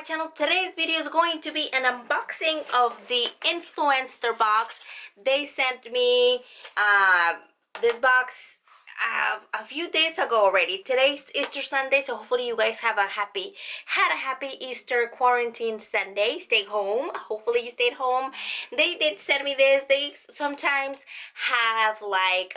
my channel. Today's video is going to be an unboxing of the Influenster Box. They sent me this box a few days ago already. Today's Easter Sunday, so hopefully you guys had a happy Easter quarantine Sunday. Stay home. Hopefully you stayed home. They did send me this. They sometimes have like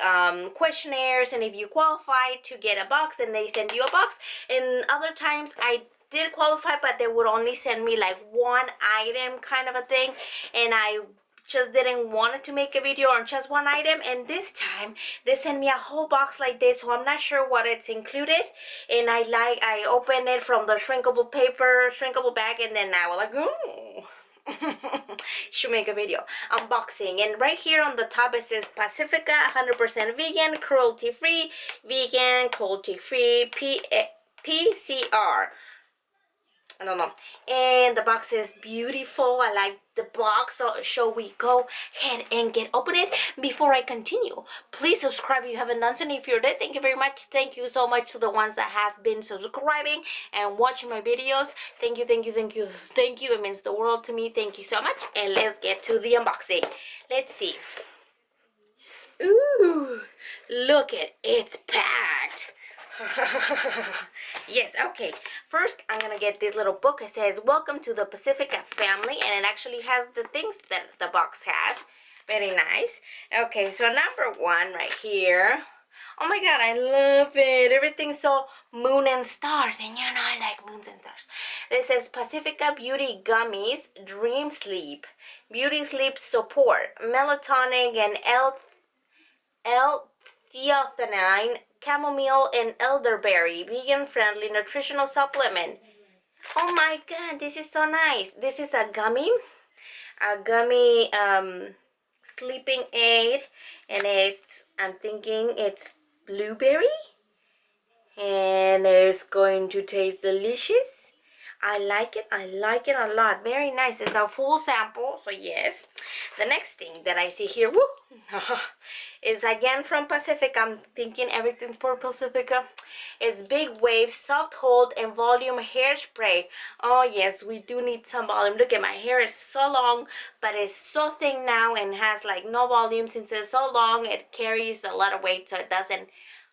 questionnaires, and if you qualify to get a box, then they send you a box. And other times I did qualify, but they would only send me like one item kind of a thing, and I just didn't want to make a video on just one item. And this time they sent me a whole box like this, so I'm not sure what it's included. And I opened it from the shrinkable bag, and then I was like, oh, should make a video unboxing. And right here on the top it says Pacifica, 100% vegan, cruelty free, PCR. I don't know. And the box is beautiful. I like the box, so shall we go ahead and open it. Before I continue, please subscribe if you haven't done so, and if you're there, thank you very much. Thank you so much to the ones that have been subscribing and watching my videos. Thank you. It means the world to me. Thank you so much. And let's get to the unboxing. Let's see. Ooh, look at it's packed. Yes, okay. First, I'm gonna get this little book. It says, welcome to the Pacifica family, and it actually has the things that the box has. Very nice. Okay, so number one right here. Oh my god, I love it. Everything's so moon and stars, and you know I like moons and stars. It says Pacifica Beauty Gummies, Dream Sleep, Beauty Sleep Support, Melatonin and L-theanine, chamomile and elderberry, vegan-friendly nutritional supplement. Oh my god, this is so nice. This is a gummy sleeping aid, and I'm thinking it's blueberry, and it's going to taste delicious. I like it a lot. Very nice. It's a full sample, so yes. The next thing that I see here, is again from Pacifica. I'm thinking everything's for Pacifica. It's Big Wave Soft Hold and Volume Hairspray. Oh yes, we do need some volume. Look at my hair is so long, but it's so thin now and has like no volume. Since it's so long, it carries a lot of weight, so it doesn't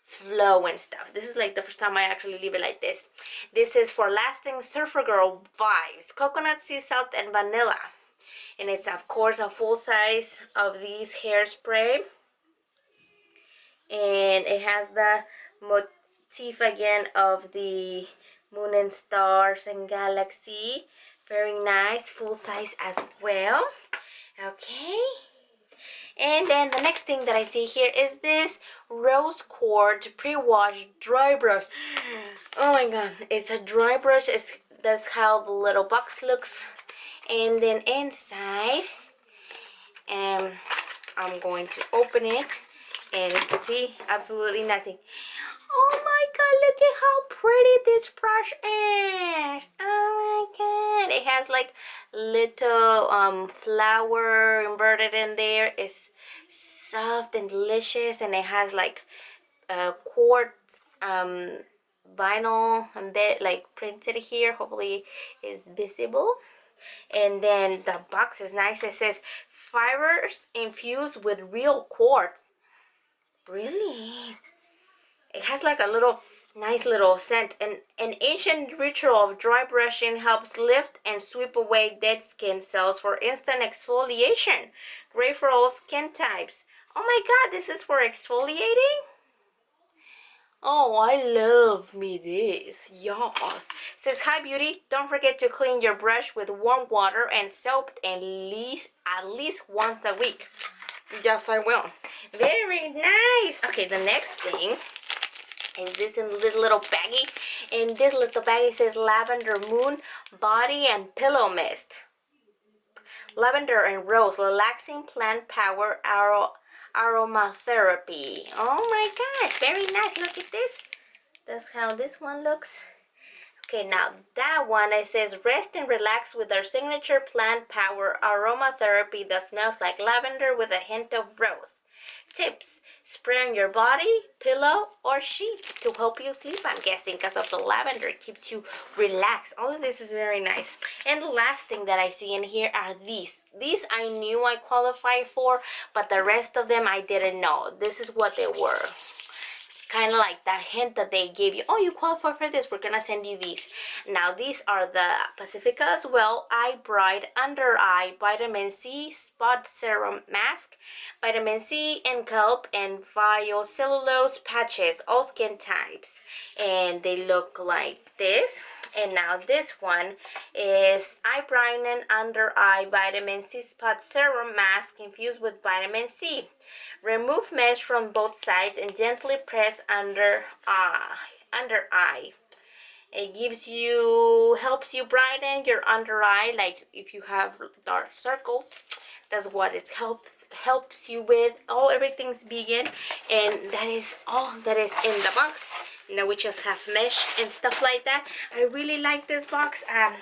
flow and stuff. This is like the first time I actually leave it like this. This is for lasting surfer girl vibes, coconut, sea salt and vanilla, and it's of course a full size of these hairspray, and it has the motif again of the moon and stars and galaxy. Very nice, full size as well. Okay. And then the next thing that I see here is this rose quartz pre-wash dry brush. Oh my god, it's a dry brush. That's how the little box looks. And then inside, I'm going to open it, and you can see absolutely nothing. Oh my god, look at how pretty this brush is. Oh my god, it has like little flower inverted in there. It's soft and delicious, and it has like quartz vinyl embed like printed here. Hopefully it's visible. And then the box is nice. It says fibers infused with real quartz. Really? It has like a little nice little scent. And an ancient ritual of dry brushing helps lift and sweep away dead skin cells for instant exfoliation. Great for all skin types. Oh my god, this is for exfoliating? Oh, I love me this. Yes. Says, hi beauty, don't forget to clean your brush with warm water and soap at least once a week. Yes, I will. Very nice. Okay, the next thing is this in this little baggie. In this little baggie says lavender moon body and pillow mist, lavender and rose relaxing plant power aromatherapy. Oh my god, very nice. Look at this. That's how this one looks. Okay, now that one, it says rest and relax with our signature plant power aromatherapy that smells like lavender with a hint of rose. Tips: spray on your body, pillow, or sheets to help you sleep, I'm guessing, because of the lavender. It keeps you relaxed. All of this is very nice. And the last thing that I see in here are these. These I knew I qualified for, but the rest of them I didn't know. This is what they were. Kind of like that hint that they gave you. Oh, you qualify for this. We're gonna send you these. Now these are the Pacifica as well. Eye Bright Under Eye Vitamin C Spot Serum Mask, Vitamin C and Kelp and Biocellulose patches, all skin types, and they look like this. And now this one is Eye Brightening Under Eye Vitamin C Spot Serum Mask infused with vitamin C. Remove mesh from both sides and gently press under eye. It helps you brighten your under eye, like if you have dark circles. That's what it helps you with. Everything's vegan, and that is all that is in the box. Now we just have mesh and stuff like that. I really like this box. I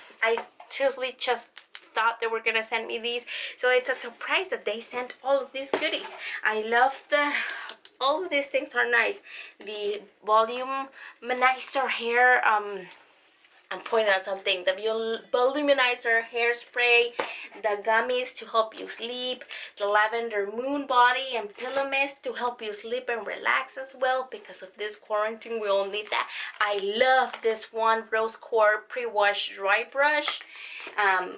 seriously just thought they were gonna send me these, so it's a surprise that they sent all of these goodies. I love all of these things are nice. The voluminizer hair, I'm pointing at something. The voluminizer hairspray, the gummies to help you sleep, the lavender moon body and pillow mist to help you sleep and relax as well. Because of this quarantine, we all need that. I love this one, Rose Quartz pre-wash dry brush,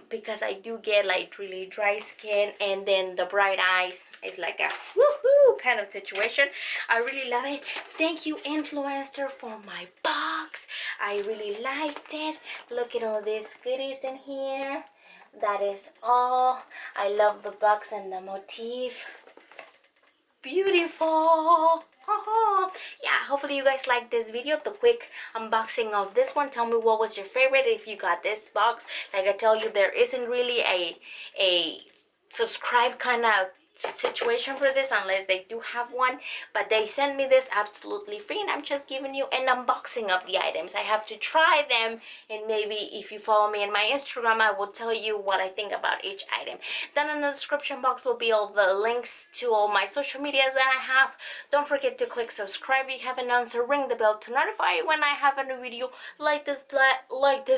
because I do get like really dry skin, and then the bright eyes is like a woohoo kind of situation. I really love it. Thank you, Influencer, for my box. I really liked it. Look at all these goodies in here. That is all. I love the box and the motif. Beautiful. Yeah, hopefully you guys like this video, the quick unboxing of this one. Tell me what was your favorite if you got this box. Like I tell you, there isn't really a subscribe kind of situation for this unless they do have one, but they send me this absolutely free, and I'm just giving you an unboxing of the items. I have to try them, and maybe if you follow me in my Instagram, I will tell you what I think about each item. Then in the description box will be all the links to all my social medias that I have. Don't forget to click subscribe if you haven't done so. Ring the bell to notify you when I have a new video. Like this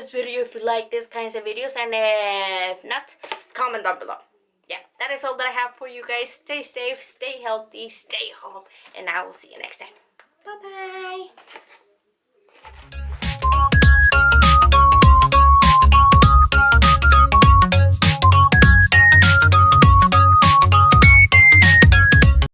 video if you like these kinds of videos, and if not, comment down below. Yeah, that is all that I have for you guys. Stay safe, stay healthy, stay home, and I will see you next time. Bye bye.